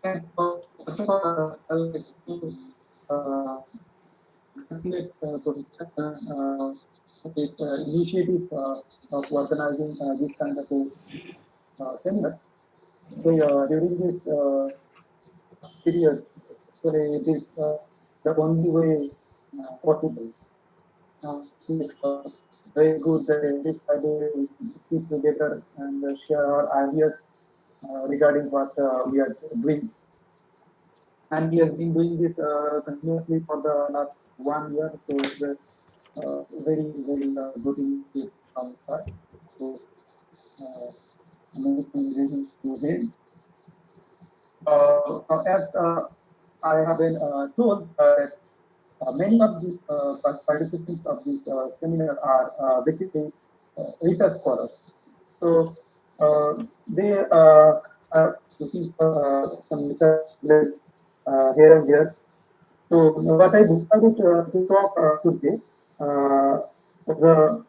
And first of all, I would like to uh, congratulate Professor with initiative of organizing this kind of a seminar. So during this period, actually it is the only way possible. It's very good that every Friday we sit together and share our ideas regarding what we are doing. And we have been doing this continuously for the last 1 year, so it's a very good initiative from start. So uh, many congratulations to him. As I have been told that many of these participants of this seminar are basically research scholars. So they are looking for some research here and there. So what I decided to talk today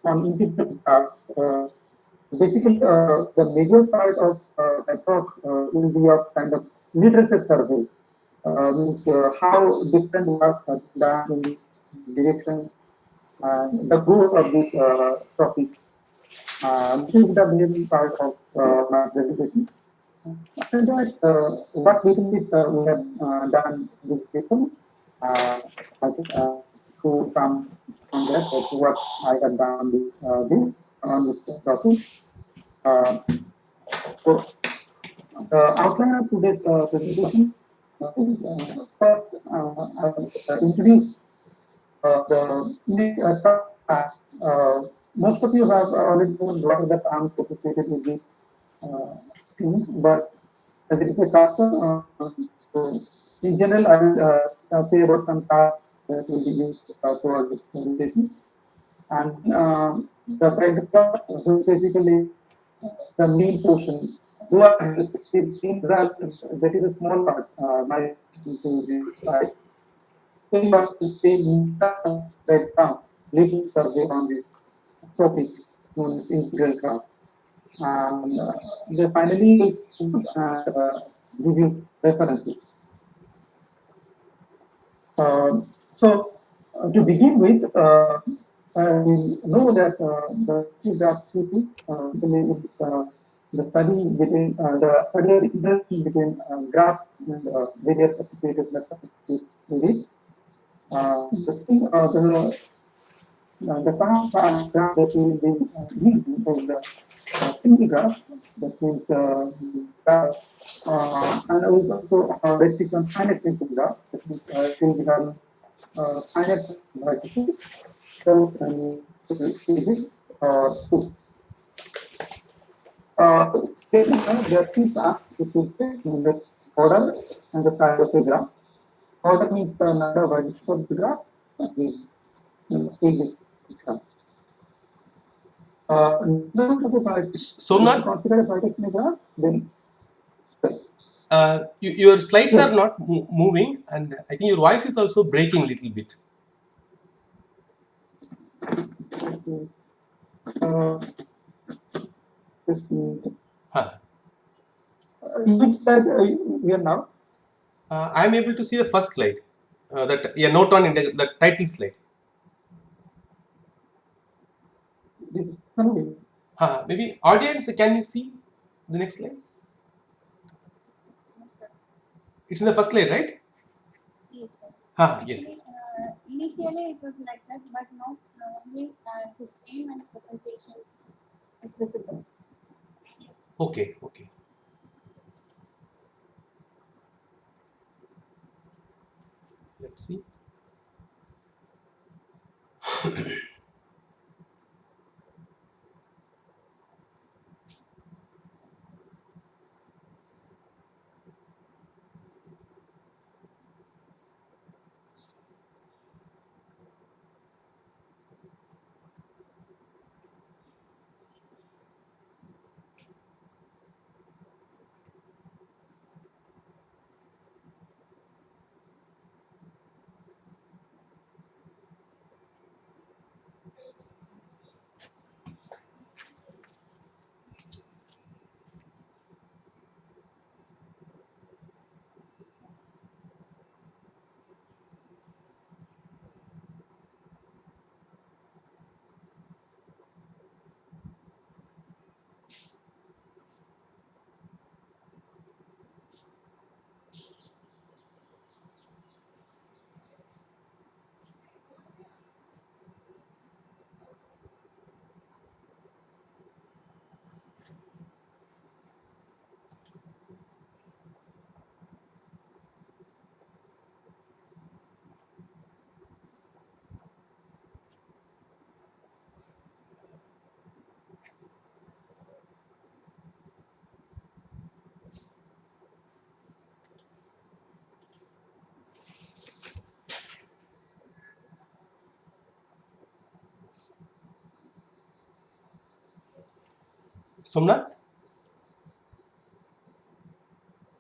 on integrated graphs. Basically, the major part of my talk will be of kind of literature survey, means how different work has been done in direction and the goal of this topic. This is the main part of my presentation. After that, what we have done this paper, I think through from that, what I have done on this topic. Uh, so the outline of today's presentation is first I will introduce most of you have already known what are the terms associated with this thing, but as it is a custom, so in general, I will say about some tasks that will be used for this presentation. And the paragraph is basically the main portion. Though I in that is a small part, my into this slide. So you have to say background, little survey on this topic known as integral graph. And they finally give you references. So to begin with, we know that the graph theory is the study between the study of the interaction between graphs and various associated methods with it. The thing, the graph that we will be using is the single graph, that means graph, and also based on finite simple graph, that means single graph, finite vertices, so physics or two. There are three graphs which will fit in this order and the size of the graph. Order means the number of vertices of the graph. Physics. Somnath, consider a vertex in a graph, then your slides are not moving, and I think your voice is also breaking a little bit. just minute. Huh. Which slide we are now? I am able to see the first slide, that note on the title slide. This only. Maybe audience, can you see the next slides? No, sir. It's in the first slide, right? Yes, sir. Yes. Actually, initially it was like that, but now only his name and presentation is visible. Okay. Let's see. Somnath?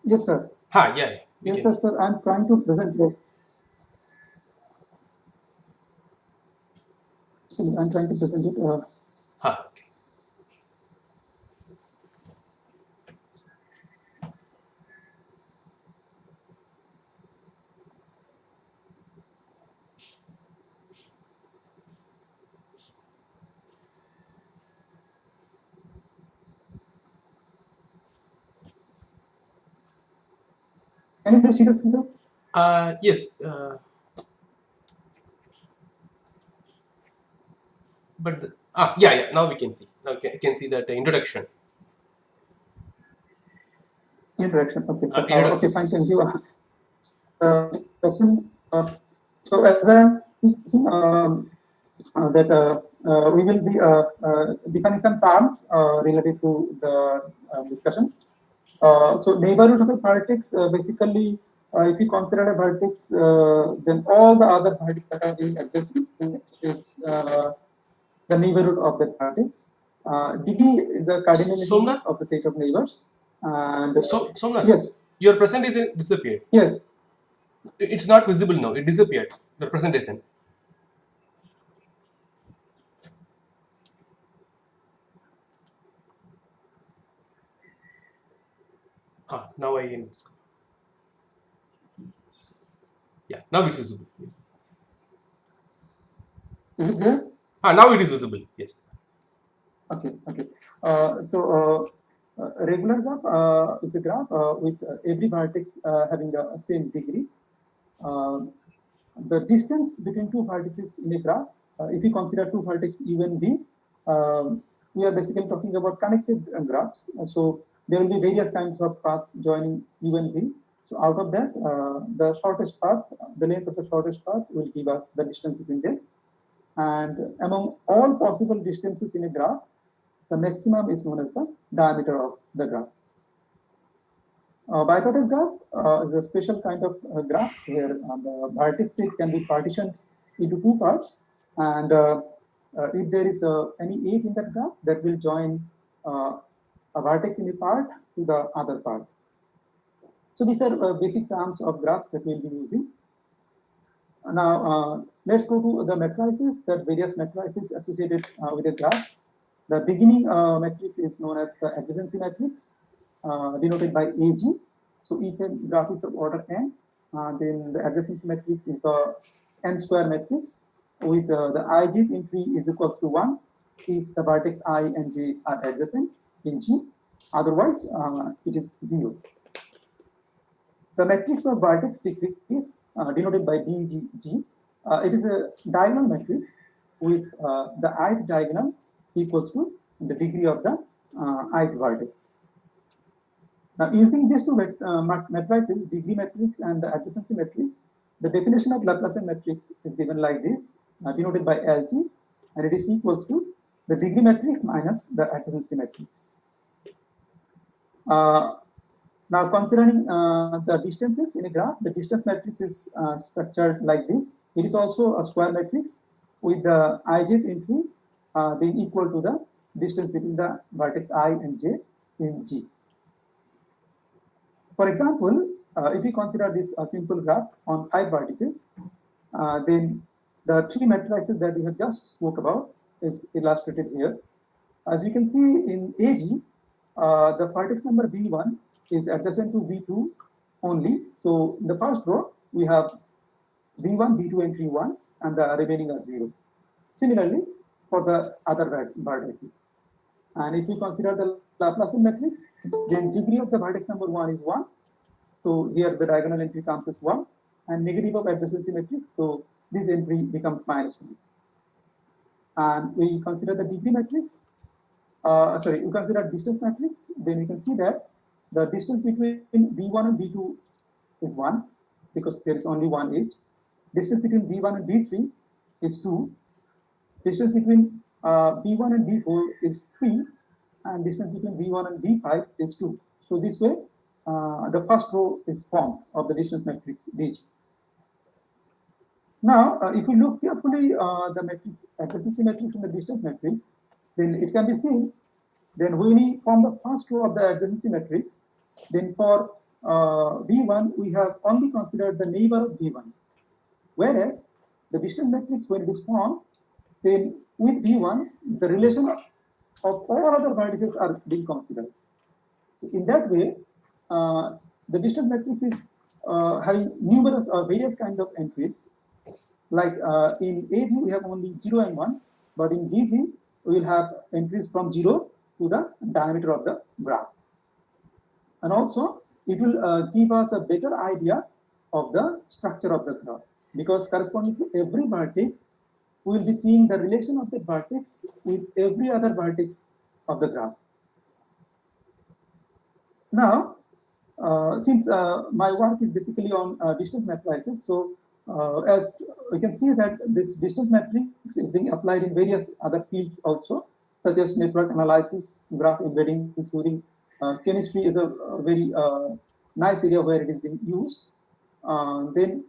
Yes, sir. Ha, yeah, we Yes, can sir, sir. I'm trying to present it. I'm trying to present it. Ha, okay. Can you please see the screen, sir? Yes, but yeah, yeah. Now we can see. Now we can see that introduction. Introduction. Okay, sir. Introduction. Okay, fine. Thank you. Question, so as I that we will be defining some terms related to the discussion. So neighborhood of a vertex basically, if you consider a vertex, then all the other vertices that are being adjacent is the neighborhood of that vertex. DD is the cardinality Somnath? of the set of neighbors. And Somnath, yes, your presentation disappeared. yes. It's not visible now. It disappeared. The presentation. Now I can. Yeah, now it's visible. Yes. Is it there? Now it is visible. Yes. Okay, okay. A regular graph is a graph with every vertex having the same degree. The distance between two vertices in a graph, if you consider two vertices U and V, we are basically talking about connected graphs. So there will be various kinds of paths joining U and V. So out of that, the shortest path, the length of the shortest path will give us the distance between them. And among all possible distances in a graph, the maximum is known as the diameter of the graph. Bipartite graph is a special kind of graph where the vertex set can be partitioned into two parts, and if there is any edge in that graph, that will join a vertex in a part to the other part. So these are basic terms of graphs that we'll be using. Now let's go to the matrices, the various matrices associated with a graph. The beginning matrix is known as the adjacency matrix, denoted by AG. So if a graph is of order n, then the adjacency matrix is a n square matrix with the ijth entry is equals to 1 if the vertex I and j are adjacent in G. Otherwise, it is 0. The matrix of vertex decrease, denoted by DGG, it is a diagonal matrix with the ith diagonal equals to the degree of the ith vertex. Now, using these two matrices, degree matrix and the adjacency matrix, the definition of Laplacian matrix is given like this, denoted by LG, and it is equals to the degree matrix minus the adjacency matrix. Now, considering the distances in a graph, the distance matrix is structured like this. It is also a square matrix with the ijth entry being equal to the distance between the vertex I and j in G. For example, if we consider this simple graph on 5 vertices, then the 3 matrices that we have just spoke about is illustrated here. As you can see in AG, the vertex number V1 is adjacent to V2 only. So in the first row, we have V1, V2, and V1, and the remaining are 0. Similarly, for the other vertices. And if we consider the Laplacian matrix, then degree of the vertex number 1 is 1. So here the diagonal entry comes as 1, and negative of adjacency matrix, so this entry becomes -1. And we consider the degree matrix, we consider distance matrix, then we can see that the distance between V1 and V2 is 1, because there is only one edge. Distance between V1 and V3 is 2. Distance between V1 and V4 is 3, and distance between V1 and V5 is 2. So this way, the first row is formed of the distance matrix DG. Now, if we look carefully the matrix, adjacency matrix and the distance matrix, then it can be seen then when we form the first row of the adjacency matrix, then for V1 we have only considered the neighbor of V1, whereas the distance matrix when it is formed, then with V1 the relation of all other vertices are being considered. So in that way, the distance matrix is having numerous or various kind of entries. Like in AG we have only 0 and 1, but in DG we will have entries from 0 to the diameter of the graph. And also it will give us a better idea of the structure of the graph, because corresponding to every vertex we will be seeing the relation of the vertex with every other vertex of the graph. Now, since my work is basically on distance matrices, so as we can see that this distance matrix is being applied in various other fields also, such as network analysis, graph embedding theory. Chemistry is a very nice area where it is being used. Then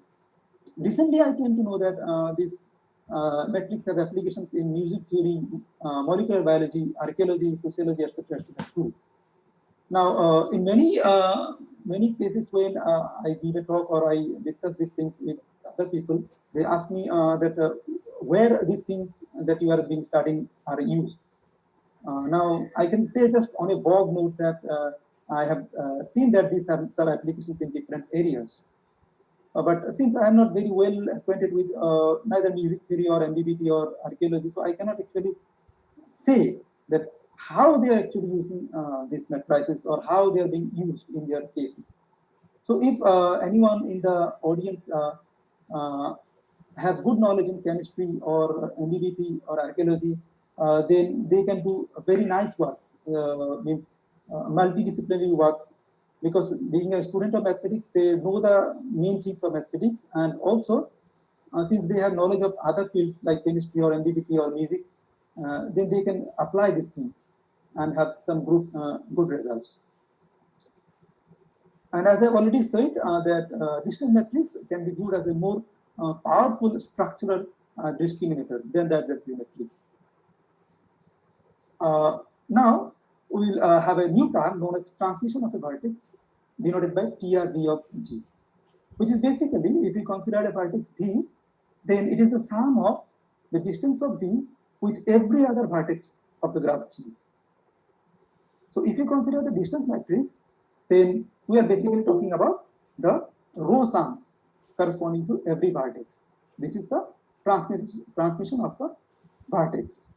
recently I came to know that this metrics have applications in music theory, molecular biology, archaeology, sociology, etc. too. Now, in many cases when I give a talk or I discuss these things with other people, they ask me that where these things that you are being studying are used. Now, I can say just on a vague note that I have seen that these have some applications in different areas. But since I am not very well acquainted with neither music theory or MBBT or archaeology, so I cannot actually say that how they are actually using these matrices or how they are being used in their cases. So if anyone in the audience have good knowledge in chemistry or MBBT or archaeology, then they can do very nice works, means multidisciplinary works, because being a student of mathematics, they know the main things of mathematics, and also since they have knowledge of other fields like chemistry or MBBT or music, then they can apply these things and have some good results. And as I've already said, that distance matrix can be viewed as a more powerful structural discriminator than the adjacency matrix. Now, we'll have a new term known as transmission of a vertex, denoted by TRV of G, which is basically, if we consider a vertex V, then it is the sum of the distance of V with every other vertex of the graph G. So if you consider the distance matrix, then we are basically talking about the row sums corresponding to every vertex. This is the transmission of a vertex.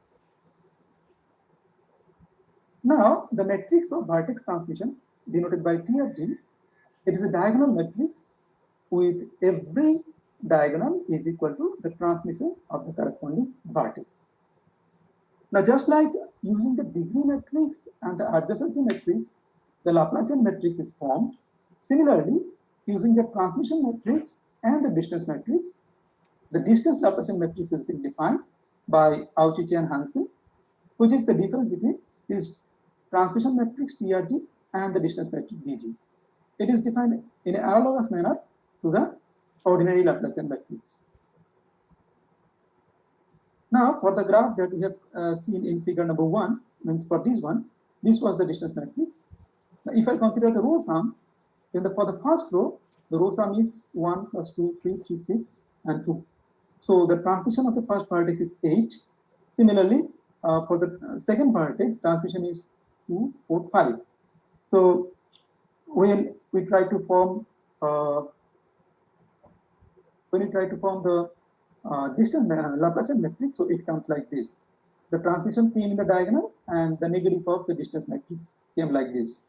Now, the matrix of vertex transmission, denoted by TRG, it is a diagonal matrix with every diagonal is equal to the transmission of the corresponding vertex. Now, just like using the degree matrix and the adjacency matrix, the Laplacian matrix is formed. Similarly, using the transmission matrix and the distance matrix, the distance Laplacian matrix has been defined by Auchiche and Hansen, which is the difference between this transmission matrix TRG and the distance matrix DG. It is defined in an analogous manner to the ordinary Laplacian matrix. Now, for the graph that we have seen in figure number 1, means for this one, this was the distance matrix. Now, if I consider the row sum, then for the first row, the row sum is 1 plus 2, 3, 3, 6, and 2. So the transmission of the first vertex is 8. Similarly, for the second vertex, transmission is 2, 4, 5. So when we try to form the distance Laplacian matrix, so it comes like this. The transmission came in the diagonal and the negative of the distance matrix came like this.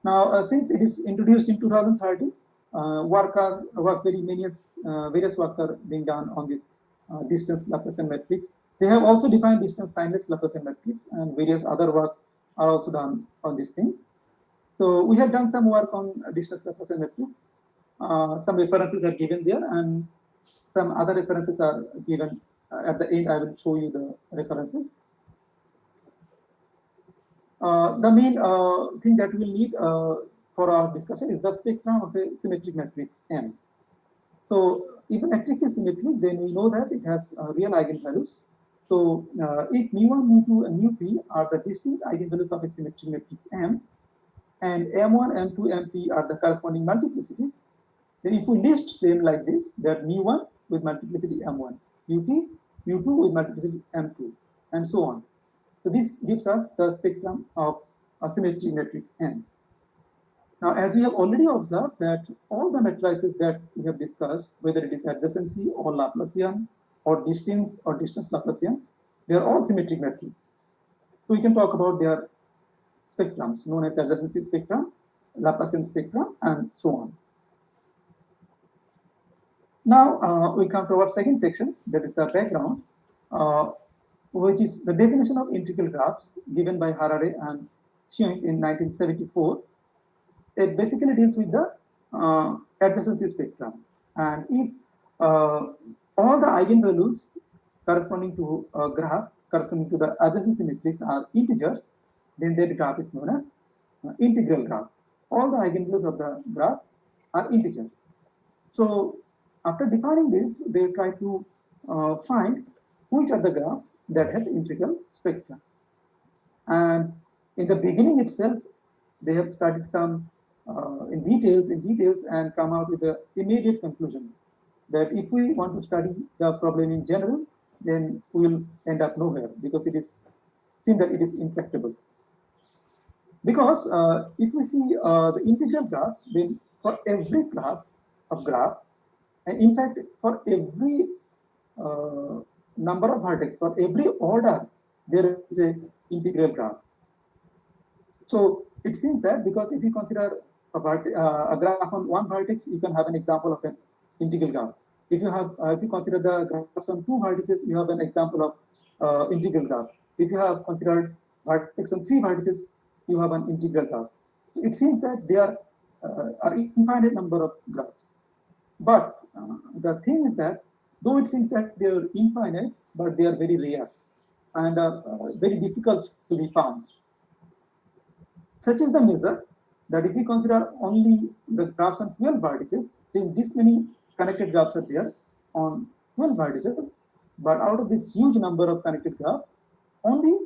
Now, since it is introduced in 2013, various works are being done on this distance Laplacian matrix. They have also defined distance signless Laplacian matrix, and various other works are also done on these things. So we have done some work on distance Laplacian matrix. Some references are given there, and some other references are given at the end. I will show you the references. The main thing that we will need for our discussion is the spectrum of a symmetric matrix M. So if a matrix is symmetric, then we know that it has real eigenvalues. So if mu1, mu2, and mu3 are the distinct eigenvalues of a symmetric matrix M, and M1, M2, MP are the corresponding multiplicities, then if we list them like this, that mu1 with multiplicity M1, mu2 with multiplicity M2, and so on. So this gives us the spectrum of a symmetric matrix M. Now, as we have already observed that all the matrices that we have discussed, whether it is adjacency or Laplacian or distance Laplacian, they are all symmetric matrices. So we can talk about their spectrums known as adjacency spectrum, Laplacian spectrum, and so on. Now we come to our second section, that is the background, which is the definition of integral graphs given by Harare and Schwenk in 1974. It basically deals with the adjacency spectrum, and if all the eigenvalues corresponding to a graph corresponding to the adjacency matrix are integers, then that graph is known as integral graph. All the eigenvalues of the graph are integers. So after defining this, they try to find which are the graphs that have integral spectra. And in the beginning itself, they have studied some in details and come out with the immediate conclusion that if we want to study the problem in general, then we will end up nowhere, because it is seen that it is intractable. Because if we see the integral graphs, then for every class of graph, and in fact for every number of vertex, for every order, there is an integral graph. So it seems that because if you consider a graph on one vertex, you can have an example of an integral graph. If you consider the graphs on two vertices, you have an example of integral graph. If you have considered vertex on three vertices, you have an integral graph. So it seems that there are infinite number of graphs. But the thing is that though it seems that they are infinite, but they are very rare and very difficult to be found. Such is the measure that if we consider only the graphs on 12 vertices, then this many connected graphs are there on 12 vertices, but out of this huge number of connected graphs, only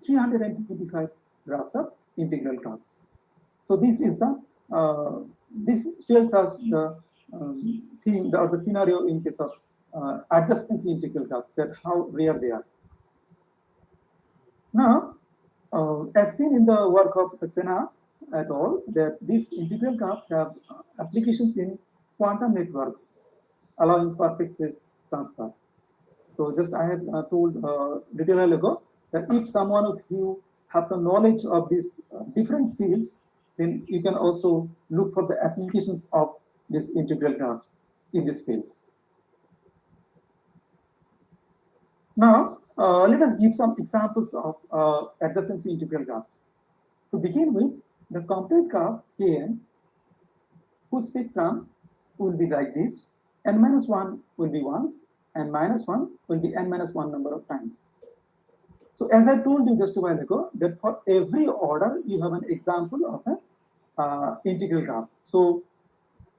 325 graphs are integral graphs. So this is the this tells us the thing or the scenario in case of adjacency integral graphs, that how rare they are. Now, as seen in the work of Saxena et al., that these integral graphs have applications in quantum networks, allowing perfect phase transfer. So just I have told a little while ago that if someone of you have some knowledge of these different fields, then you can also look for the applications of these integral graphs in these fields. Now, let us give some examples of adjacency integral graphs. To begin with, the complete graph Kn, whose spectrum will be like this: n-1 will be once, and -1 will be n-1 number of times. So as I told you just a while ago, that for every order, you have an example of an integral graph. So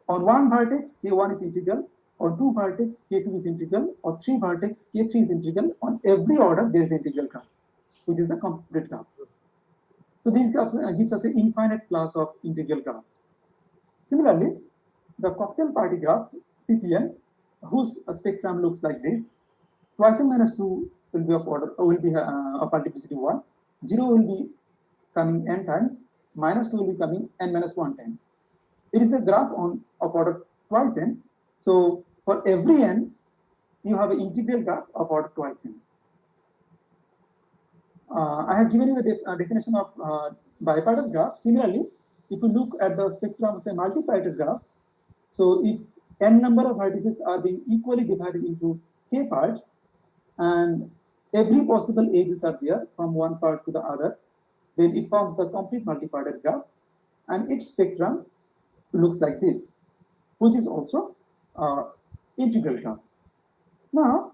on one vertex, K1 is integral, on two vertex, K2 is integral, or three vertex, K3 is integral. On every order, there is an integral graph, which is the complete graph. So these graphs gives us an infinite class of integral graphs. Similarly, the cocktail party graph, CPN, whose spectrum looks like this: twice n minus 2 will be of order, will be of multiplicity 1, 0 will be coming n times, -2 will be coming n-1 times. It is a graph of order twice n. So for every n, you have an integral graph of order twice n. I have given you the definition of bipartite graph. Similarly, if you look at the spectrum of a multipartite graph, so if n number of vertices are being equally divided into k parts, and every possible edges are there from one part to the other, then it forms the complete multipartite graph, and its spectrum looks like this, which is also integral graph. Now,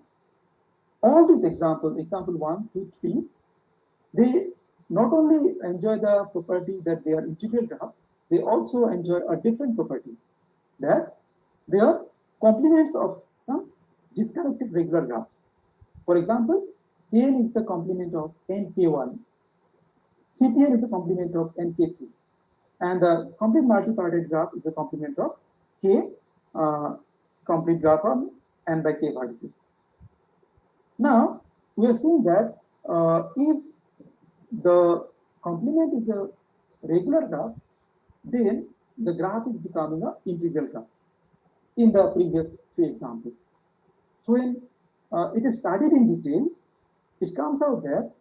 all these example 1, 2, 3, they not only enjoy the property that they are integral graphs, they also enjoy a different property, that they are complements of some disconnected regular graphs. For example, Kn is the complement of nk1, Cpn is the complement of nk2, and the complete multi-parted graph is a complement of k complete graph of n by k vertices. Now we are seeing that if the complement is a regular graph, then the graph is becoming an integral graph in the previous few examples. So when it is studied in detail, it comes out that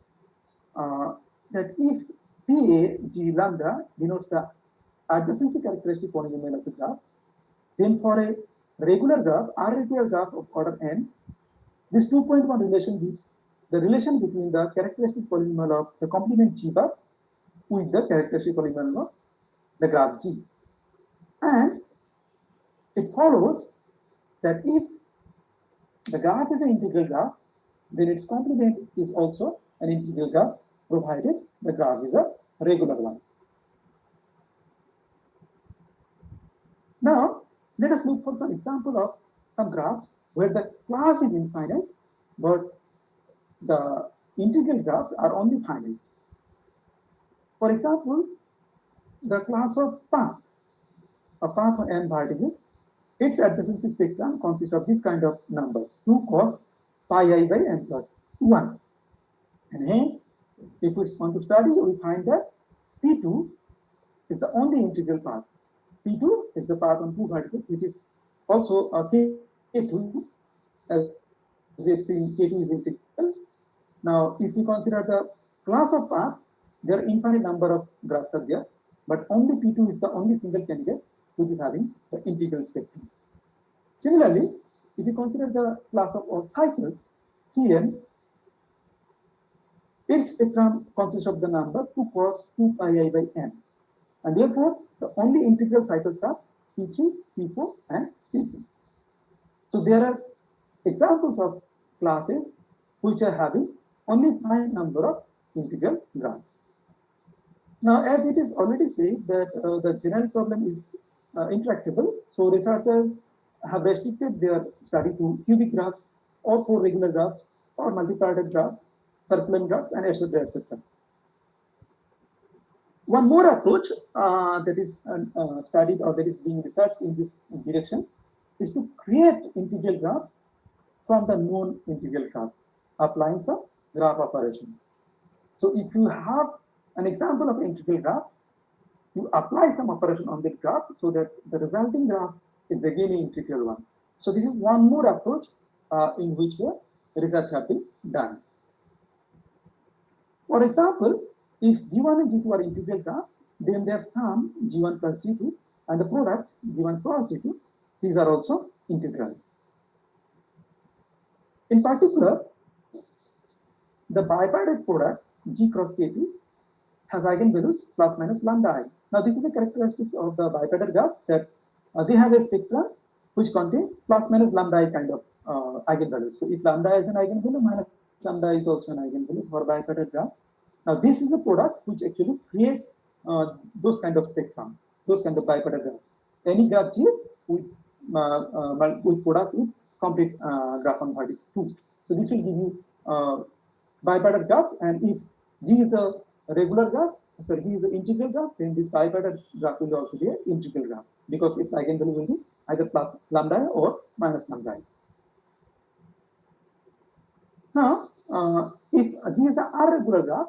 if PA G lambda denotes the adjacency characteristic polynomial of the graph, then for a regular graph, R regular graph of order n, this 2.1 relation gives the relation between the characteristic polynomial of the complement G bar with the characteristic polynomial of the graph G. And it follows that if the graph is an integral graph, then its complement is also an integral graph, provided the graph is a regular one. Now, let us look for some example of some graphs where the class is infinite, but the integral graphs are only finite. For example, the class of path, a path on n vertices, its adjacency spectrum consists of this kind of numbers, 2 cos pi I by n plus 1. And hence, if we want to study, we find that P2 is the only integral path. P2 is the path on 2 vertices, which is also a K2, as we have seen, K2 is integral. Now, if we consider the class of path, there are infinite number of graphs are there, but only P2 is the only single candidate which is having the integral spectrum. Similarly, if you consider the class of all cycles, Cn, its spectrum consists of the number 2 cos 2 pi I by n, and therefore the only integral cycles are C3, C4, and C6. So there are examples of classes which are having only finite number of integral graphs. Now, as it is already said that the general problem is intractable, so researchers have restricted their study to cubic graphs or 4 regular graphs or multi-parted graphs, circular graphs, and etc. etc. One more approach that is studied or that is being researched in this direction is to create integral graphs from the known integral graphs, applying some graph operations. So if you have an example of integral graphs, you apply some operation on the graph so that the resulting graph is again an integral one. So this is one more approach in which the research have been done. For example, if G1 and G2 are integral graphs, then their sum G1 plus G2 and the product G1 plus G2, these are also integral. In particular, the bipartite product G cross K2 has eigenvalues plus minus lambda I. Now, this is a characteristic of the bipartite graph that they have a spectrum which contains plus minus lambda I kind of eigenvalue. So, if lambda is an eigenvalue, minus lambda is also an eigenvalue for bipartite graph. Now, this is a product which actually creates those kind of spectrum, those kind of bipartite graphs. Any graph G with product with complete graph on vertex 2. So, this will give you bipartite graphs, and if G is a regular graph, sorry, G is an integral graph, then this bipartite graph will also be an integral graph because its eigenvalue will be either plus lambda or minus lambda. Now, if G is an R regular graph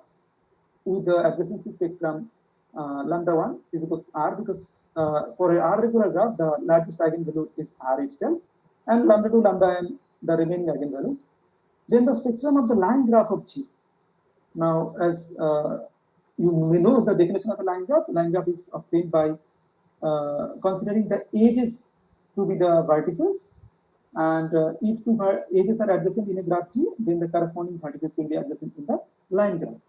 with the adjacency spectrum lambda 1 is equals to R, because for a R regular graph, the largest eigenvalue is R itself, and lambda 2, lambda n, the remaining eigenvalues. Then the spectrum of the line graph of G. Now, as you may know the definition of a line graph is obtained by considering the edges to be the vertices, and if two edges are adjacent in a graph G, then the corresponding vertices will be adjacent in the line graph.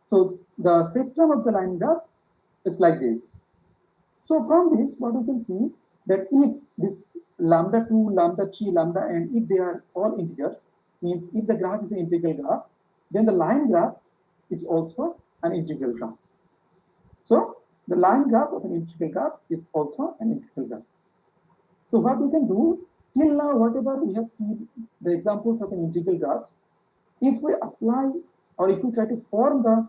So, the spectrum of the line graph is like this. So, from this, what we can see that if this lambda 2, lambda 3, lambda n, if they are all integers, means if the graph is an integral graph, then the line graph is also an integral graph. So, the line graph of an integral graph is also an integral graph. So, what we can do, till now, whatever we have seen, the examples of an integral graphs, if we apply or if we try to form the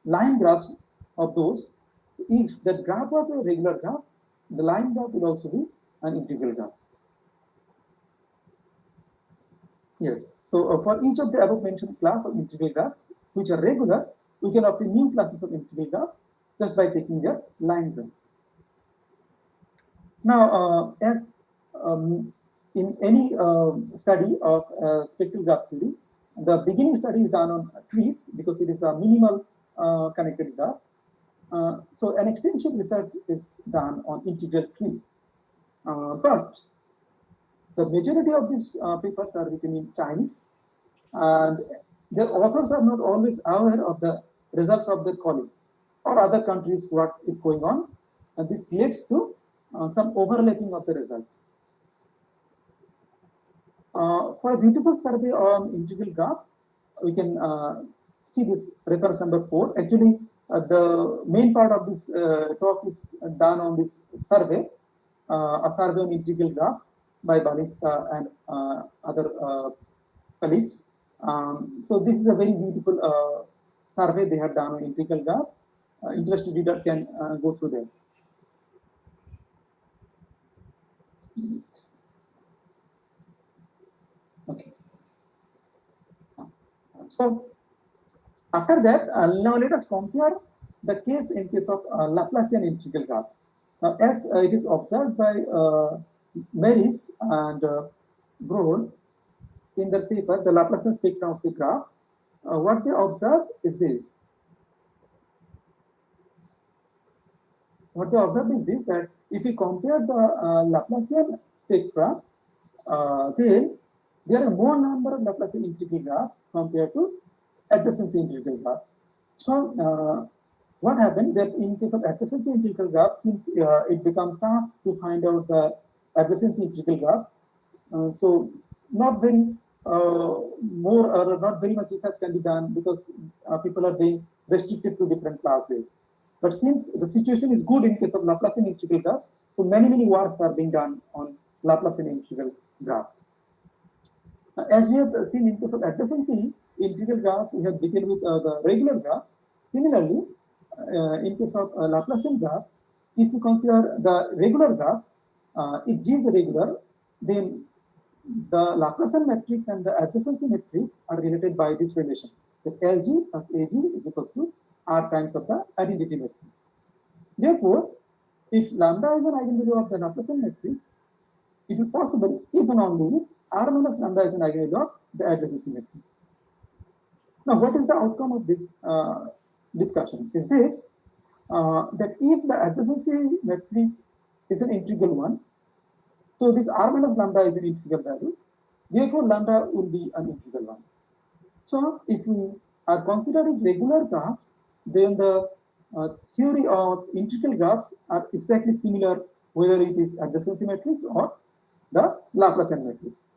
line graphs of those, so if that graph was a regular graph, the line graph will also be an integral graph. Yes. So for each of the above mentioned class of integral graphs which are regular, we can obtain new classes of integral graphs just by taking their line graphs. Now, as in any study of spectral graph theory, the beginning study is done on trees because it is the minimal connected graph. So an extensive research is done on integral trees. But the majority of these papers are written in Chinese, and their authors are not always aware of the results of their colleagues or other countries what is going on, and this leads to some overlapping of the results. For a beautiful survey on integral graphs, we can see this reference number 4. Actually, the main part of this talk is done on this survey, a survey on integral graphs by Baliska and other colleagues. So this is a very beautiful survey they have done on integral graphs. Interested reader can go through them. Okay. So after that, now let us compare the case in case of Laplacian integral graph. As it is observed by Maris and Broad in their paper, the Laplacian spectrum of the graph, what they observed is this. What they observed is this, that if we compare the Laplacian spectra, then there are more number of Laplacian integral graphs compared to adjacency integral graph. So what happened that in case of adjacency integral graph, since it becomes tough to find out the adjacency integral graph, so not very more or not very much research can be done because people are being restricted to different classes. But since the situation is good in case of Laplacian integral graph, so many works are being done on Laplacian integral graphs. As we have seen in case of adjacency integral graphs, we have begun with the regular graphs. Similarly, in case of Laplacian graph, if you consider the regular graph, if G is regular, then the Laplacian matrix and the adjacency matrix are related by this relation. That LG plus AG is equals to R times of the identity matrix. Therefore, if lambda is an eigenvalue of the Laplacian matrix, it is possible if and only if R minus lambda is an eigenvalue of the adjacency matrix. Now, what is the outcome of this discussion? Is this that if the adjacency matrix is an integral one, so this R minus lambda is an integral value, therefore lambda will be an integral one. So if we are considering regular graphs, then the theory of integral graphs are exactly similar whether it is adjacency matrix or the Laplacian matrix.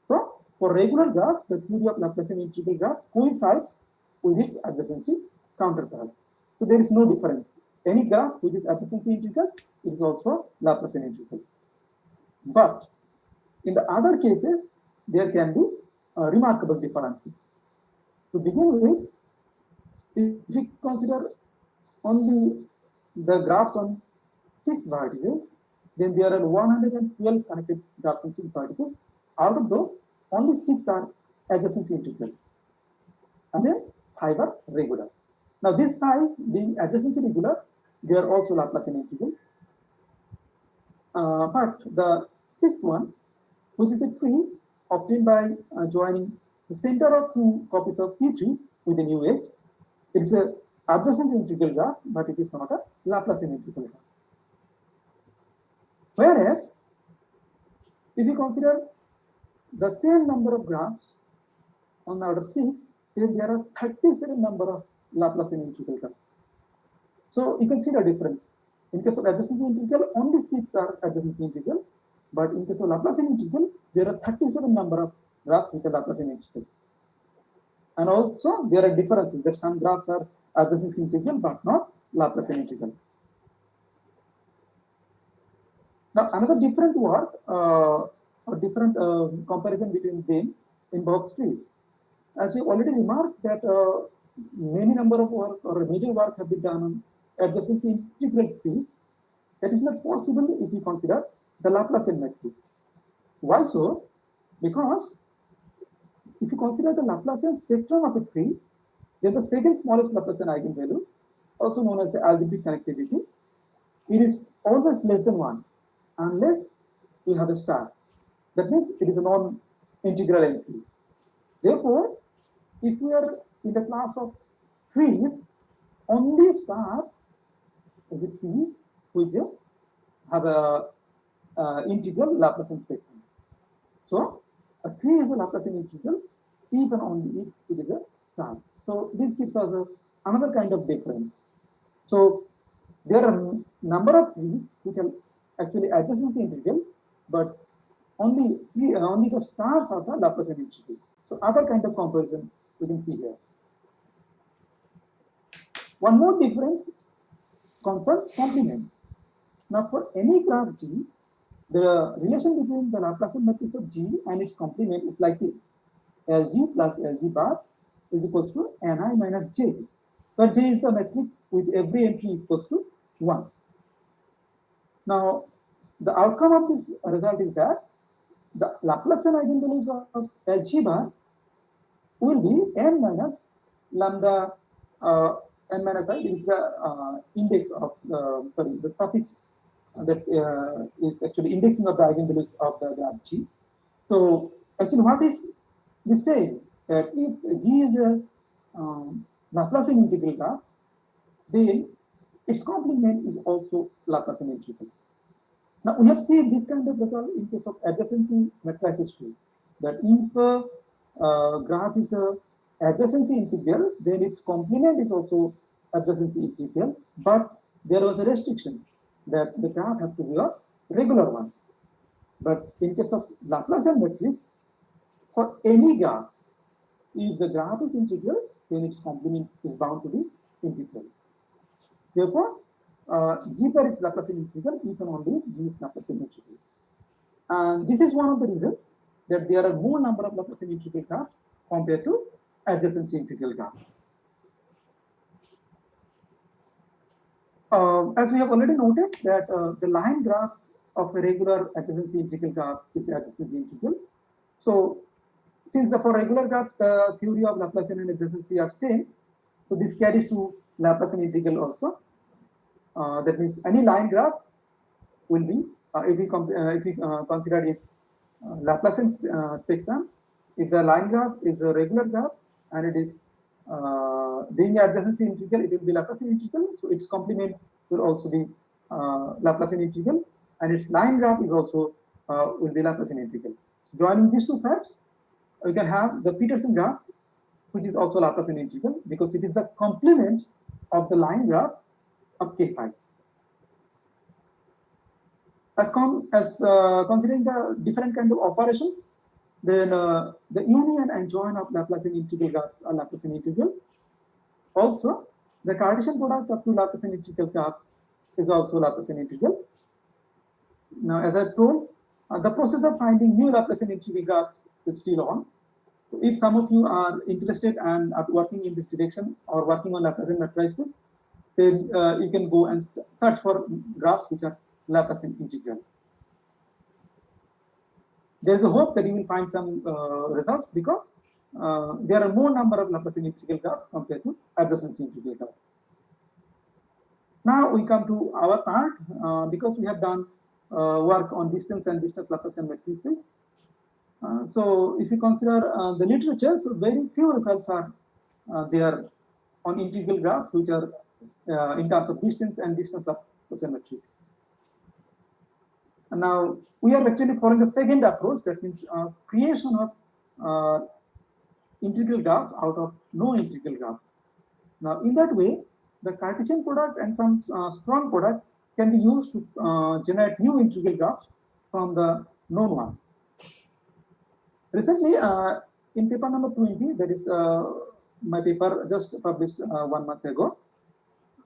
So for regular graphs, the theory of Laplacian integral graphs coincides with its adjacency counterpart. So there is no difference. Any graph which is adjacency integral, it is also Laplacian integral. But in the other cases, there can be remarkable differences. To begin with, if we consider only the graphs on 6 vertices, then there are 112 connected graphs on 6 vertices. Out of those, only 6 are adjacency integral, and then 5 are regular. Now, these 5 being adjacency regular, they are also Laplacian integral. But the 6th one, which is a tree obtained by joining the center of 2 copies of P3 with a new edge, it is a adjacency integral graph, but it is not a Laplacian integral graph. Whereas, if you consider the same number of graphs on order 6, then there are 37 number of Laplacian integral graphs. So you can see the difference. In case of adjacency integral, only 6 are adjacency integral, but in case of Laplacian integral, there are 37 number of graphs which are Laplacian integral. And also there are differences that some graphs are adjacency integral but not Laplacian integral. Now another different work or different comparison between them involves trees. as we already remarked that many number of work or major work have been done on adjacency integral trees. That is not possible if we consider the Laplacian matrix. Why so? Because if you consider the Laplacian spectrum of a tree, then the second smallest Laplacian eigenvalue, also known as the algebraic connectivity, it is always less than 1 unless you have a star. That means it is a non-integral entry. Therefore, if we are in the class of trees, only star is a tree which have a integral Laplacian spectrum. So, a tree is a Laplacian integral if and only if it is a star. So, this gives us another kind of difference. So, there are number of trees which are actually adjacency integral, but only the stars are the Laplacian integral. So, other kind of comparison we can see here. One more difference concerns complements. Now, for any graph G, the relation between the Laplacian matrix of G and its complement is like this: Lg plus Lg bar is equals to Ni minus J, where J is the matrix with every entry equals to 1. Now, the outcome of this result is that the Laplacian eigenvalues of Lg bar will be n minus lambda n minus I. This is the index of the suffix that is actually indexing of the eigenvalues of the graph G. So actually, what is this saying? That if G is a Laplacian integral graph, then its complement is also Laplacian integral. Now we have seen this kind of result in case of adjacency matrices too. That if a graph is a adjacency integral, then its complement is also adjacency integral. But there was a restriction that the graph has to be a regular one. But in case of Laplacian matrix, for any graph, if the graph is integral, then its complement is bound to be integral. Therefore, G bar is Laplacian integral if and only G is Laplacian integral. And this is one of the reasons that there are more number of Laplacian integral graphs compared to adjacency integral graphs. As we have already noted that the line graph of a regular adjacency integral graph is adjacency integral. So, since for regular graphs the theory of Laplacian and adjacency are same, so this carries to Laplacian integral also. That means any line graph will be, if we consider its Laplacian spectrum, if the line graph is a regular graph and it is being adjacency integral, it will be Laplacian integral. So its complement will also be Laplacian integral, and its line graph is also will be Laplacian integral. So joining these two facts, we can have the Petersen graph, which is also Laplacian integral because it is the complement of the line graph of K phi. As considering the different kind of operations, then the union and join of Laplacian integral graphs are Laplacian integral. Also, the Cartesian product of two Laplacian integral graphs is also Laplacian integral. Now, as I told, the process of finding new Laplacian integral graphs is still on. If some of you are interested and are working in this direction or working on Laplacian matrices, then you can go and search for graphs which are Laplacian integral. There is a hope that you will find some results because there are more number of Laplacian integral graphs compared to adjacency integral graphs. Now we come to our part because we have done work on distance and distance Laplacian matrices. So if you consider the literature, so very few results are there on integral graphs which are in terms of distance and distance Laplacian matrix. And now we are actually following the second approach, that means creation of integral graphs out of no integral graphs. Now in that way, the Cartesian product and some strong product can be used to generate new integral graphs from the known one. Recently, in paper number 20, that is my paper just published 1 month ago.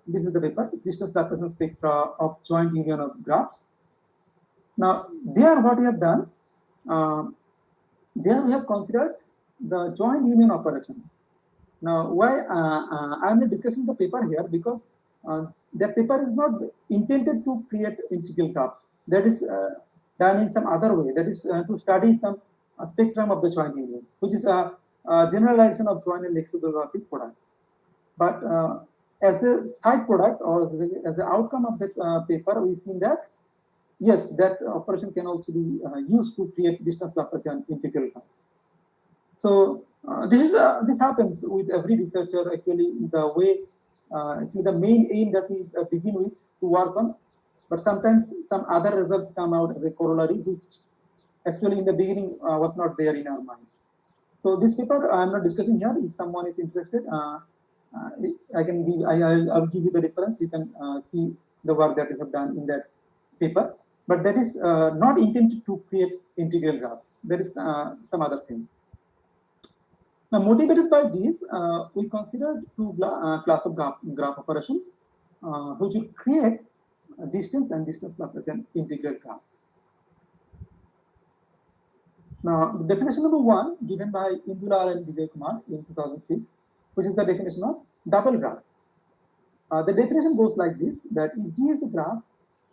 This is the paper, it's distance Laplacian spectra of joint union of graphs. Now, there what we have done, there we have considered the joint union operation. Now, why I am not discussing the paper here because the paper is not intended to create integral graphs. That is done in some other way. That is to study some spectrum of the joint union, which is a generalization of joint and lexicographic product. But as a side product or as the outcome of that paper, we see that yes, that operation can also be used to create distance Laplacian integral graphs. So this happens with every researcher. Actually, the way actually the main aim that we begin with to work on, but sometimes some other results come out as a corollary, which actually in the beginning was not there in our mind. So this paper I am not discussing here. If someone is interested, I can give. I'll give you the reference. You can see the work that we have done in that paper. But that is not intended to create integral graphs. There is some other thing. Now, motivated by this, we considered two class of graph operations, which will create distance and distance Laplacian integral graphs. Now, the definition number one given by Indulal and Vijay Kumar in 2006, which is the definition of double graph. The definition goes like this: that if G is a graph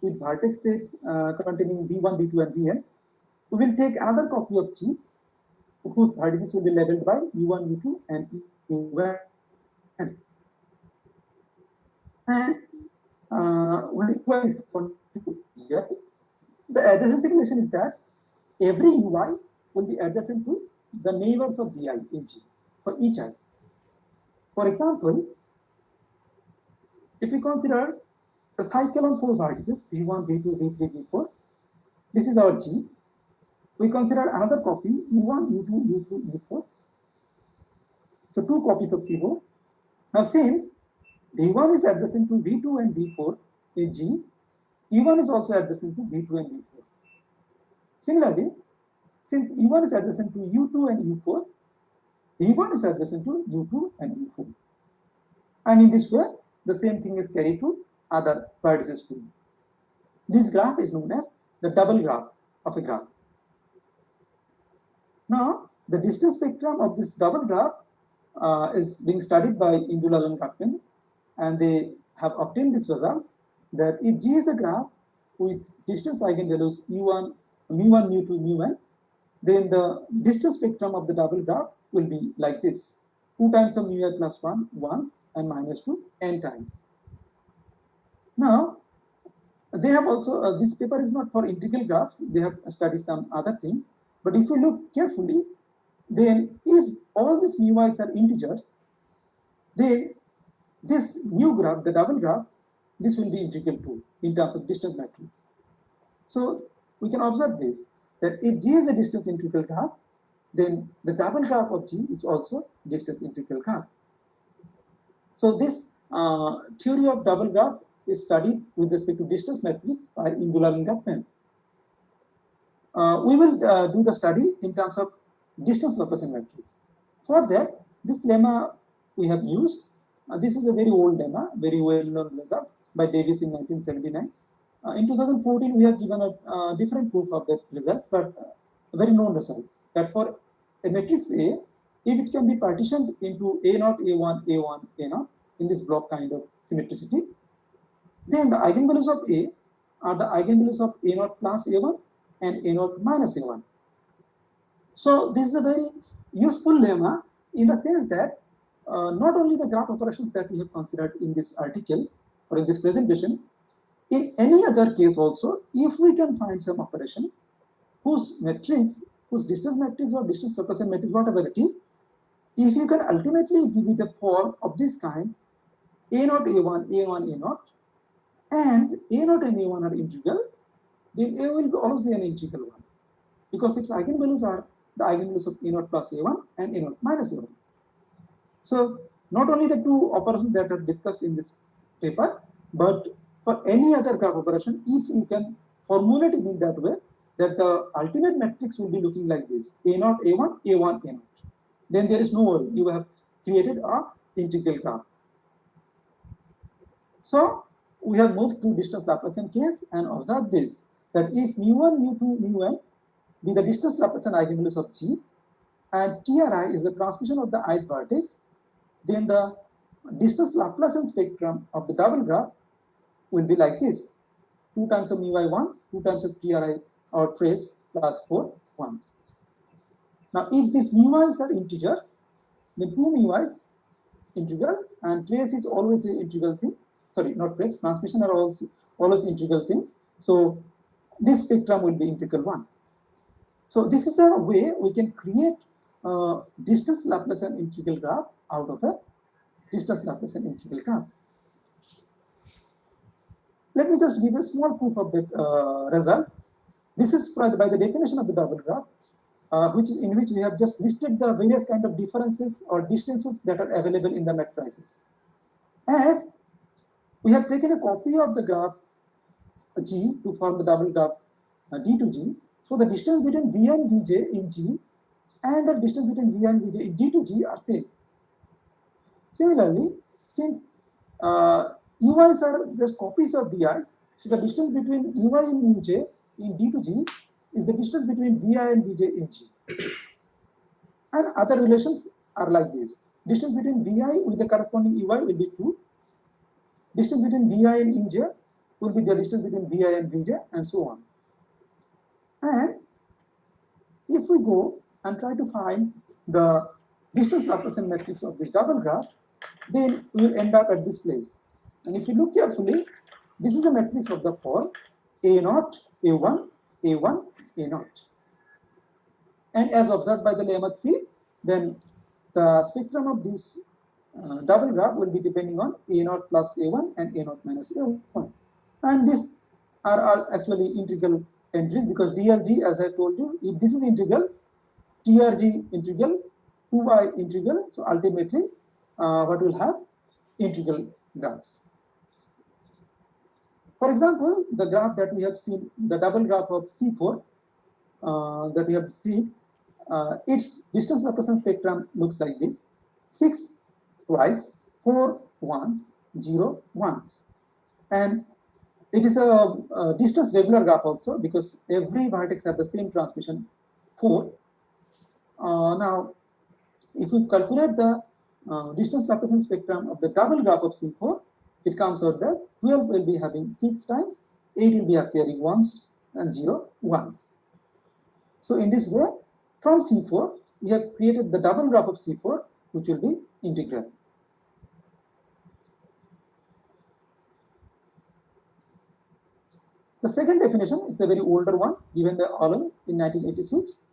with vertex sets containing V1, V2, and Vn, we will take another copy of G whose vertices will be labeled by U1, U2, and U1. And when UI is here, the adjacency relation is that every UI will be adjacent to the neighbors of Vi in G for each I. For example, if we consider the cycle on 4 vertices V1, V2, V3, V4, this is our G. We consider another copy U1, U2, U3, U4. So 2 copies of C4. Now since V1 is adjacent to V2 and V4 in G, U1 is also adjacent to V2 and V4. Similarly, since U1 is adjacent to U2 and U4, V1 is adjacent to U2 and U4. And in this way, the same thing is carried to other vertices too. This graph is known as the double graph of a graph. Now, the distance spectrum of this double graph is being studied by Indulal and Gutman, and they have obtained this result that if G is a graph with distance eigenvalues U1, mu1, mu2, mu1, then the distance spectrum of the double graph will be like this: 2 times of mu I plus 1 once and minus 2 n times. Now, they have also, this paper is not for integral graphs, they have studied some other things. But if you look carefully, then if all these mu i's are integers, then this new graph, the double graph, this will be integral too in terms of distance matrix. So we can observe this, that if G is a distance integral graph, then the double graph of G is also distance integral graph. So this theory of double graph is studied with respect to distance matrix by Indulal and Gutman. We will do the study in terms of distance Laplacian matrix. For that, this lemma we have used. This is a very old lemma, very well-known result by Davis in 1979. In 2014, we have given a different proof of that result, but a very known result, that for a matrix A, if it can be partitioned into A0, A1, A1, A0 in this block kind of symmetricity, then the eigenvalues of A are the eigenvalues of A0 plus A1 and A0 minus A1. So this is a very useful lemma in the sense that not only the graph operations that we have considered in this article or in this presentation, in any other case also, if we can find some operation whose matrix, whose distance matrix or distance Laplacian matrix, whatever it is, if you can ultimately give it a form of this kind, A0, A1, A1, A0, and A0 and A1 are integral, then A will always be an integral one, because its eigenvalues are the eigenvalues of A0 plus A1 and A0 minus A1. So not only the two operations that are discussed in this paper, but for any other graph operation, if you can formulate it in that way, that the ultimate matrix will be looking like this: A0, A1, A1, A0. Then there is no worry, you have created a integral graph. So we have moved to distance Laplacian case and observed this, that if mu1, mu2, mu1 be the distance Laplacian eigenvalues of G, and TRI is the transmission of the ith vertex, then the distance Laplacian spectrum of the double graph will be like this: 2 times of mu I once, 2 times of TRI or trace plus 4 once. Now, if these mu i's are integers, then 2 mu i's integral, and trace is always an integral thing. Sorry, not trace, transmission are also always integral things. So this spectrum will be integral 1. So this is a way we can create a distance Laplacian integral graph out of a distance Laplacian integral graph. Let me just give a small proof of that result. This is by the definition of the double graph, in which we have just listed the various kind of differences or distances that are available in the matrices. As we have taken a copy of the graph G to form the double graph D to G, so the distance between V and Vj in G and the distance between V and Vj in D to G are same. Similarly, since UIs are just copies of VIs, so the distance between UI and UJ in D to G is the distance between Vi and Vj in G. And other relations are like this: distance between Vi with the corresponding UI will be 2. Distance between Vi and Uj will be the distance between Vi and Vj, and so on. And if we go and try to find the distance Laplacian matrix of this double graph, then we will end up at this place. And if you look carefully, this is a matrix of the form A0, A1, A1, A0. And as observed by the lemma 3, then the spectrum of this double graph will be depending on A0 plus A1 and A0 minus A1. And these are actually integral entries, because DLG, as I told you, if this is integral, TRG integral, 2y integral, so ultimately what will have? Integral graphs. For example, the graph that we have seen, the double graph of C4 that we have seen, its distance Laplacian spectrum looks like this: 6 twice, 4 once, 0 once. And it is a distance regular graph also, because every vertex has the same transmission 4. Now, if we calculate the distance Laplacian spectrum of the double graph of C4, it comes out that 12 will be having 6 times, 8 will be appearing once, and 0 once. So in this way, from C4, we have created the double graph of C4, which will be integral. The second definition is a very older one, given by Allen in 1986.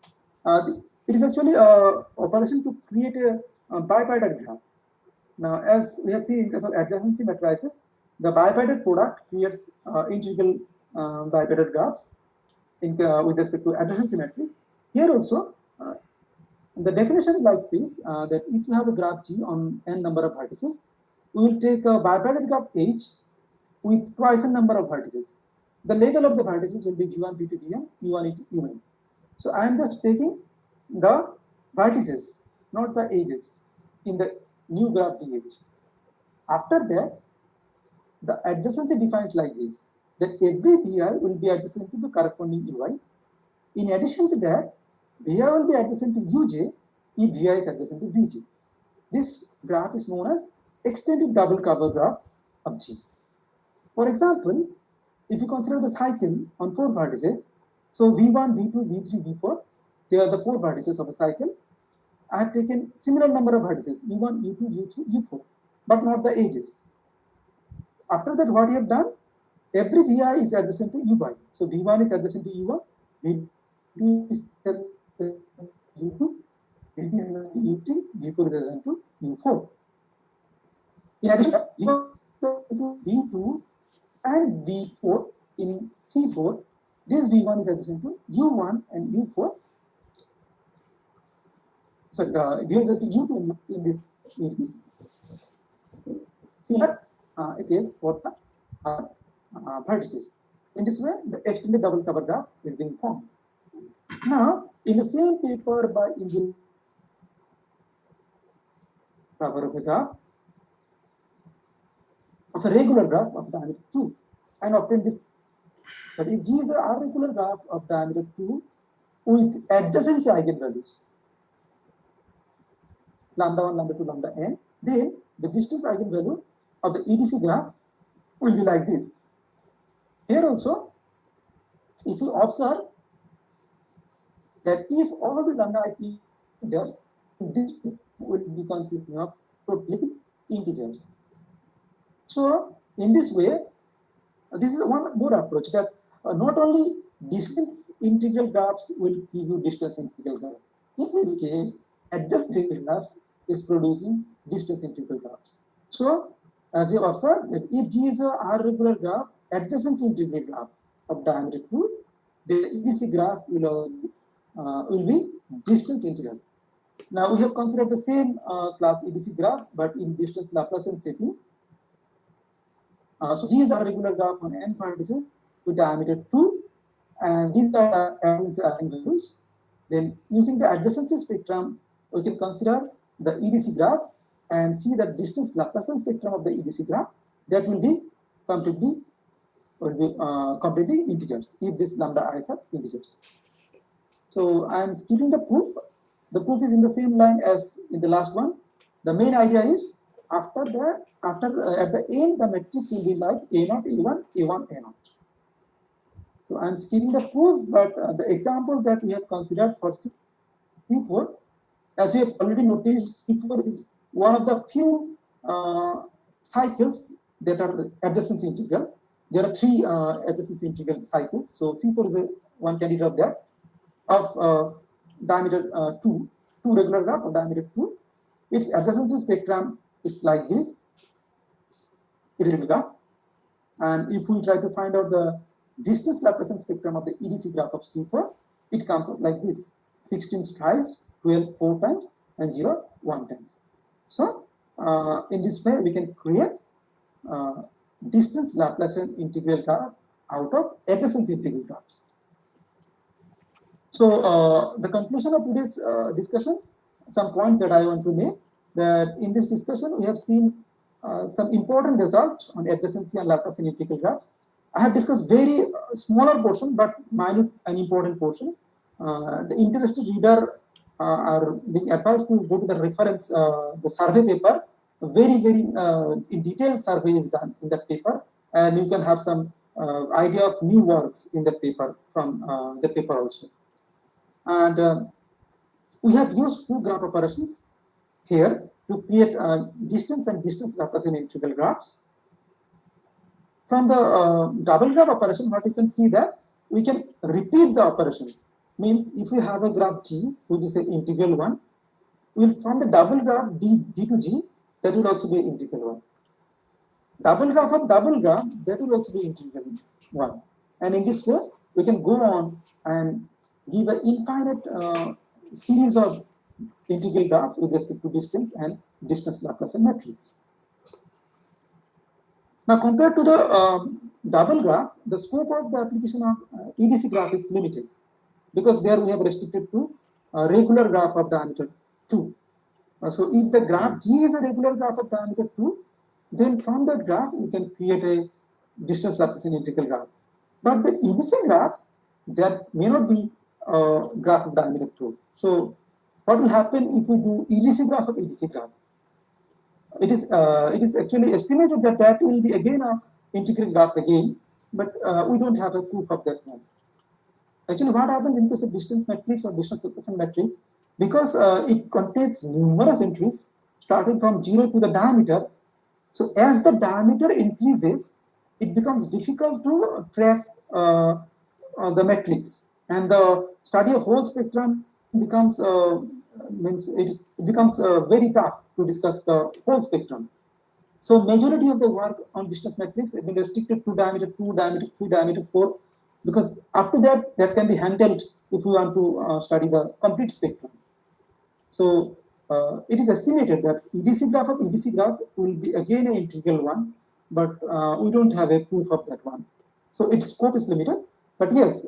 It is actually an operation to create a bipartite graph. Now, as we have seen in case of adjacency matrices, the bipartite product creates integral bipartite graphs with respect to adjacency matrix. Here also, the definition likes this, that if you have a graph G on n number of vertices, we will take a bipartite graph H with twice n number of vertices. The label of the vertices will be V1, V2, Vn, U1 into Un. So I am just taking the vertices, not the edges, in the new graph VH. After that, the adjacency defines like this, that every Vi will be adjacent to the corresponding Ui. In addition to that, Vi will be adjacent to Uj if Vi is adjacent to Vj. This graph is known as extended double cover graph of G. For example, if you consider the cycle on 4 vertices, so V1, V2, V3, V4, they are the 4 vertices of a cycle. I have taken similar number of vertices, U1, U2, U3, U4, but not the edges. After that, what you have done? Every Vi is adjacent to Ui. So V1 is adjacent to U1, V2 is adjacent to U2, V3 is adjacent to U3, V4 is adjacent to U4. In addition, V2 and V4 in C4, this V1 is adjacent to U1 and U4. So V is to U2 in this case. Similar it is for the vertices. In this way, the extended double cover graph is being formed. Now, in the same paper by Ingil cover of a graph of a regular graph of diameter 2, and obtain this, that if G is a regular graph of diameter 2 with adjacency eigenvalues, lambda 1, lambda 2, lambda n, then the distance eigenvalue of the EDC graph will be like this. Here also, if you observe that if all the lambda is integers, this will be consisting of totally integers. So in this way, this is one more approach, that not only distance integral graphs will give you distance integral graph. In this case, adjacent integral graphs is producing distance integral graphs. So as you observe, that if G is a R regular graph, adjacency integral graph of diameter 2, the EDC graph will be distance integral. Now we have considered the same class EDC graph, but in distance Laplacian setting. So G is a regular graph on n vertices with diameter 2, and these are adjacency eigenvalues. Then using the adjacency spectrum, we can consider the EDC graph and see the distance Laplacian spectrum of the EDC graph. That will be completely integers if this lambda i's are integers. So I am skipping the proof. The proof is in the same line as in the last one. The main idea is after that, at the end, the matrix will be like A0, A1, A1, A0. So I am skipping the proof, but the example that we have considered for C4, as you have already noticed, C4 is one of the few cycles that are adjacency integral. There are 3 adjacency integral cycles. So C4 is one candidate of that, of diameter 2 regular graph of diameter 2. Its adjacency spectrum is like this. It is a graph. And if we try to find out the distance Laplacian spectrum of the EDC graph of C4, it comes out like this: 16 twice, 12 4 times, and 0 1 times. So in this way, we can create distance Laplacian integral graph out of adjacency integral graphs. So the conclusion of today's discussion, some point that I want to make, that in this discussion we have seen some important results on adjacency and Laplacian integral graphs. I have discussed very smaller portion, but minute and important portion. The interested reader are being advised to go to the reference, the survey paper. Very in detail survey is done in that paper, and you can have some idea of new works in that paper from the paper also. And we have used 2 graph operations here to create distance and distance Laplacian integral graphs. From the double graph operation, what you can see that we can repeat the operation. Means if we have a graph G, which is an integral 1, we'll from the double graph D to G, that will also be integral 1. Double graph of double graph, that will also be integral 1. And in this way, we can go on and give an infinite series of integral graphs with respect to distance and distance Laplacian matrix. Now, compared to the double graph, the scope of the application of EDC graph is limited, because there we have restricted to a regular graph of diameter 2. So if the graph G is a regular graph of diameter 2, then from that graph we can create a distance Laplacian integral graph. But the EDC graph, that may not be a graph of diameter 2. So what will happen if we do EDC graph of EDC graph? It is actually estimated that that will be again a integral graph again, but we don't have a proof of that one. Actually, what happens in case of distance matrix or distance Laplacian matrix, because it contains numerous entries starting from 0 to the diameter. So as the diameter increases, it becomes difficult to track the matrix, and the study of whole spectrum becomes it becomes very tough to discuss the whole spectrum. So majority of the work on distance matrix has been restricted to diameter 2, diameter 3, diameter 4, because up to that can be handled if we want to study the complete spectrum. So it is estimated that EDC graph of EDC graph will be again an integral 1, but we don't have a proof of that one. So its scope is limited, but yes,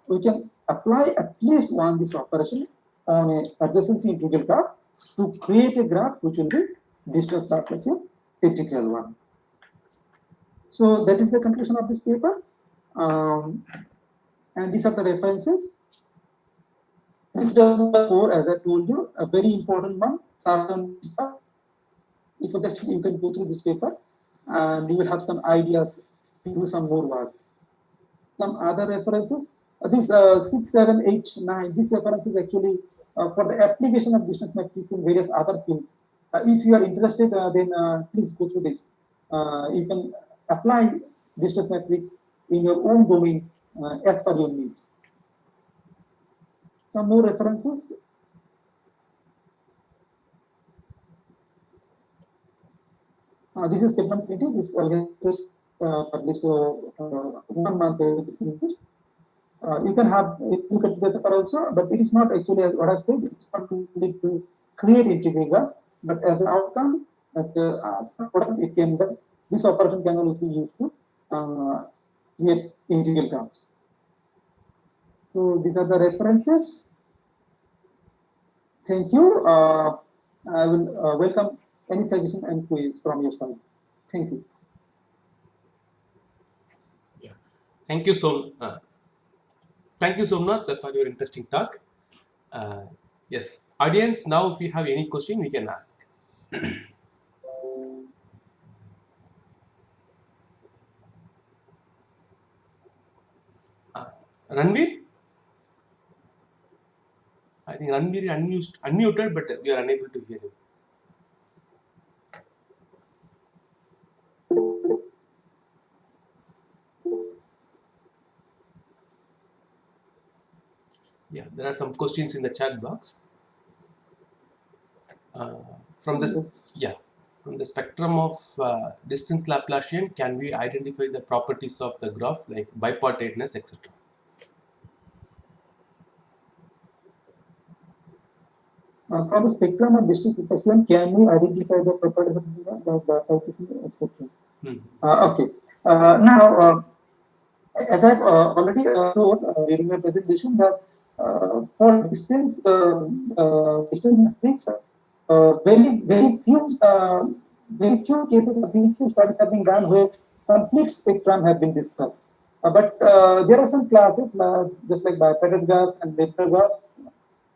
we can apply at least this operation on a adjacency integral graph to create a graph which will be distance Laplacian integral 1. So that is the conclusion of this paper, and these are the references. This does number 4, as I told you, a very important one. If you can go through this paper, and you will have some ideas to do some more works. Some other references. This 6, 7, 8, 9. This reference is actually for the application of distance metrics in various other fields. If you are interested, then please go through this. You can apply distance metrics in your own domain as per your needs. Some more references. This is paper 20. This just published 1 month. You can have look at the paper also, but it is not actually what I've said. It's not need to create integral graph, but as an outcome, as the product, it can this operation can also be used to create integral graphs. So these are the references. Thank you. I will welcome any suggestion and quiz from your side. Thank you. Thank you, thank you, Somnath, for your interesting talk. Yes, audience, now if you have any question, we can ask. Ranveer? I think Ranveer is unmuted, but we are unable to hear him. Yeah, there are some questions in the chat box. From the spectrum of distance Laplacian, can we identify the properties of the graph like bipartiteness, etc.? From the spectrum of distance Laplacian, can we identify the properties of the bipartition, etc.? Okay. Now, as I've already told during my presentation, that for distance metrics, very few cases, very few studies have been done where complete spectrum have been discussed. But there are some classes, just like bipartite graphs and vector graphs.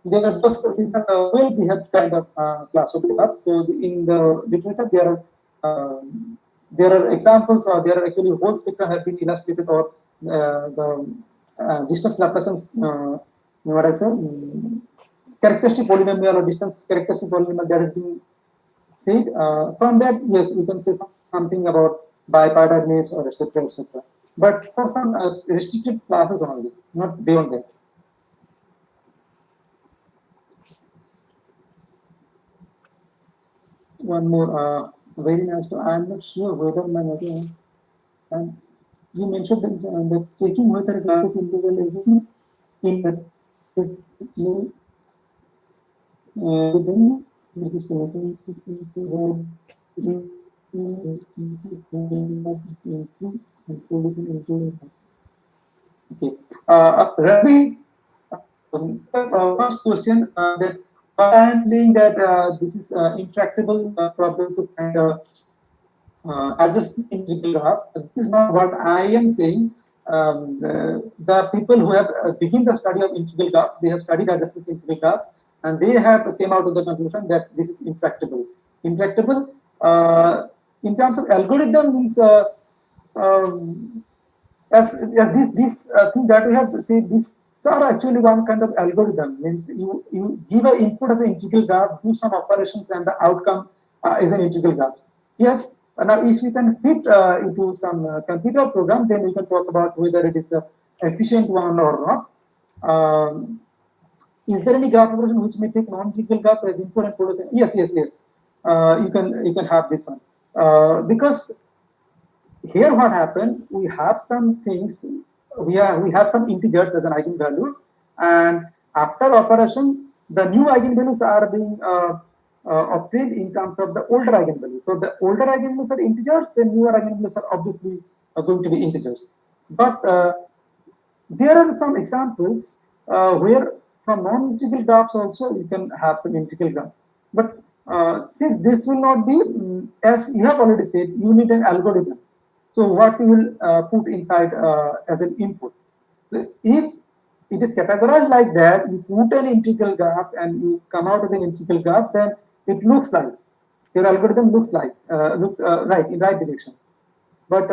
They are just these are well-behaved kind of class of graphs. So in the literature, there are examples, or there are actually whole spectrum have been illustrated, or the distance Laplacian, what I say, characteristic polynomial or distance characteristic polynomial that has been said. From that, yes, we can say something about bipartiteness or etc. etc. But for some restricted classes only, not beyond that. One more, very nice. I'm not sure whether my network. And you mentioned that checking whether graph integral is in that is no. Then this is okay. Ravi, first question that I am saying that this is intractable problem to find adjust integral graph. This is not what I am saying. The people who have begun the study of integral graphs, they have studied adjustment integral graphs, and they have came out with the conclusion that this is intractable. Intractable in terms of algorithm means as this thing that we have said, these are actually one kind of algorithm. Means you give an input as an integral graph, do some operations, and the outcome is an integral graph. Yes. Now, if you can fit into some computer program, then we can talk about whether it is the efficient one or not. Is there any graph operation which may take non-trivial graph as input and production? Yes. You can have this one because here what happened, we have some things, we have some integers as an eigenvalue, and after operation the new eigenvalues are being obtained in terms of the older eigenvalues. So the older eigenvalues are integers, the newer eigenvalues are obviously going to be integers. But there are some examples where from non-integral graphs also you can have some integral graphs. But since this will not be, as you have already said, you need an algorithm. So what you will put inside as an input. So if it is categorized like that. You put an integral graph and you come out with an integral graph, then it looks like your algorithm looks like right in right direction. But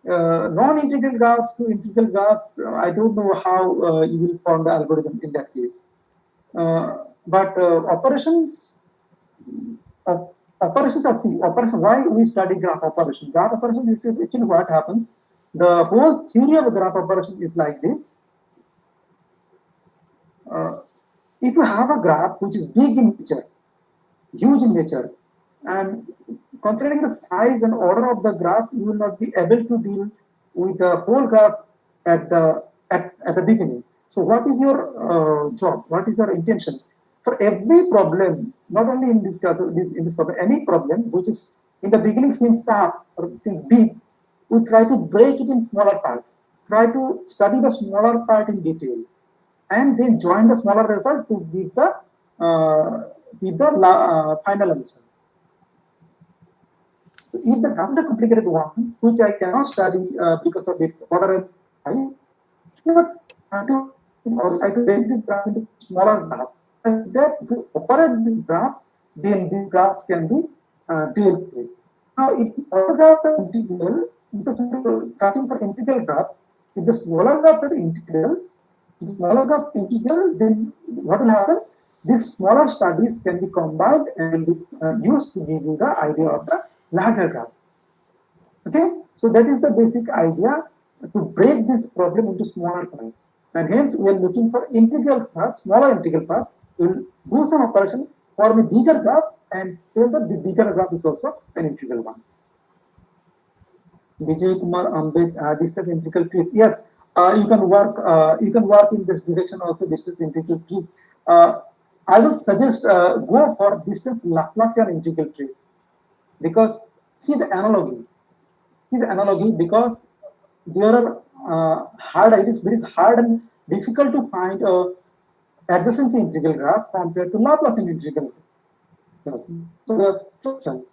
non-integral graphs to integral graphs, I don't know how you will form the algorithm in that case. But uh, operations are see operation. Why we study graph operation? Graph operation is actually what happens. The whole theory of a graph operation is like this. If you have a graph which is big in nature, huge in nature, and considering the size and order of the graph, you will not be able to deal with the whole graph at the beginning. So what is your job? What is your intention? For every problem, not only in this case, in this problem, any problem which is in the beginning seems tough or seems big, we try to break it in smaller parts. Try to study the smaller part in detail, and then join the smaller result to give the final answer. If the graph is a complicated one, which I cannot study because of its tolerance, I have to break this graph into smaller graph. And that if you operate this graph, then these graphs can be dealt with. Now, if you photograph the integral, because searching for integral graphs, if the smaller graphs are integral, then what will happen? These smaller studies can be combined and used to give you the idea of the larger graph. Okay, so that is the basic idea, to break this problem into smaller parts. And hence, we are looking for integral parts, smaller integral parts. We will do some operation, form a bigger graph, and tell that the bigger graph is also an integral one. Vijay Kumar Ambed, distance integral trees. Yes, you can work. You can work in this direction also. Distance integral trees. I would suggest go for distance Laplacian integral trees, because see the analogy. See the analogy, because there are hard. It is very hard and difficult to find adjacency integral graphs compared to Laplacian integral graphs. So the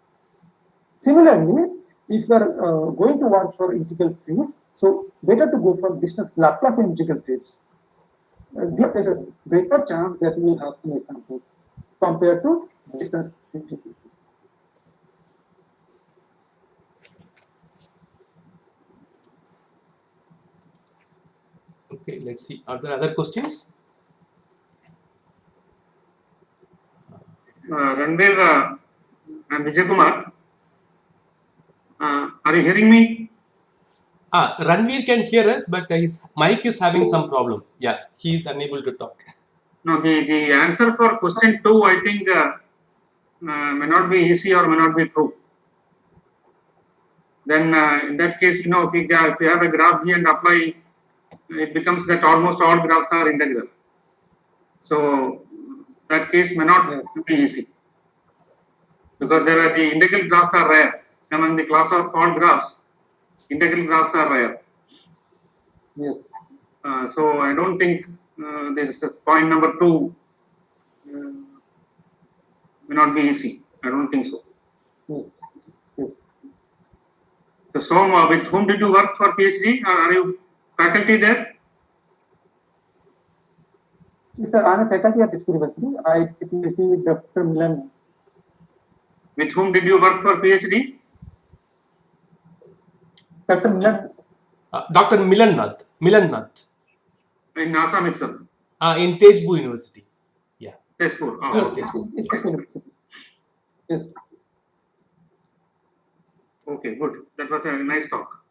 similarly, if you are going to work for integral trees, so better to go for distance Laplacian integral trees. There is a better chance that you will have some examples compared to distance integral trees. Okay, let's see. Are there other questions? Ranveer and Vijay Kumar, are you hearing me? Ranveer can hear us, but his mic is having some problem. Yeah, he is unable to talk. No, the answer for question 2, I think, may not be easy or may not be true. Then in that case, if you have a graph G and apply, it becomes that almost all graphs are integral. So that case may not be easy, because the integral graphs are rare. Among the class of all graphs, integral graphs are rare. Yes. So I don't think there is point number 2 may not be easy. I don't think so. Yes. Yes. So, with whom did you work for PhD? Are you faculty there? Yes, sir, I am a faculty at Discovery University. I did PhD with Dr. Milan. With whom did you work for PhD? Dr. Milan. Dr. Milan Nath. In Assam itself. In Tezpur University. Yeah. Tezpur. Oh, Yes, okay. Tezpur University. Yes. Okay, good. That was a nice talk.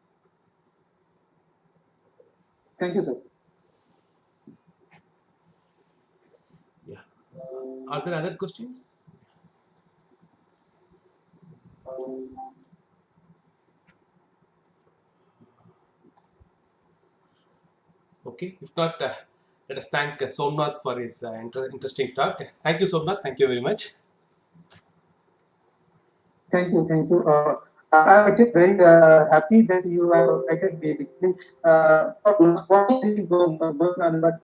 Thank you, sir. Yeah. Are there other questions? Okay. If not, let us thank Somnath for his interesting talk. Thank you, Somnath. Thank you very much. Thank you. Thank you. I'm actually very happy that you have invited me. For last one, but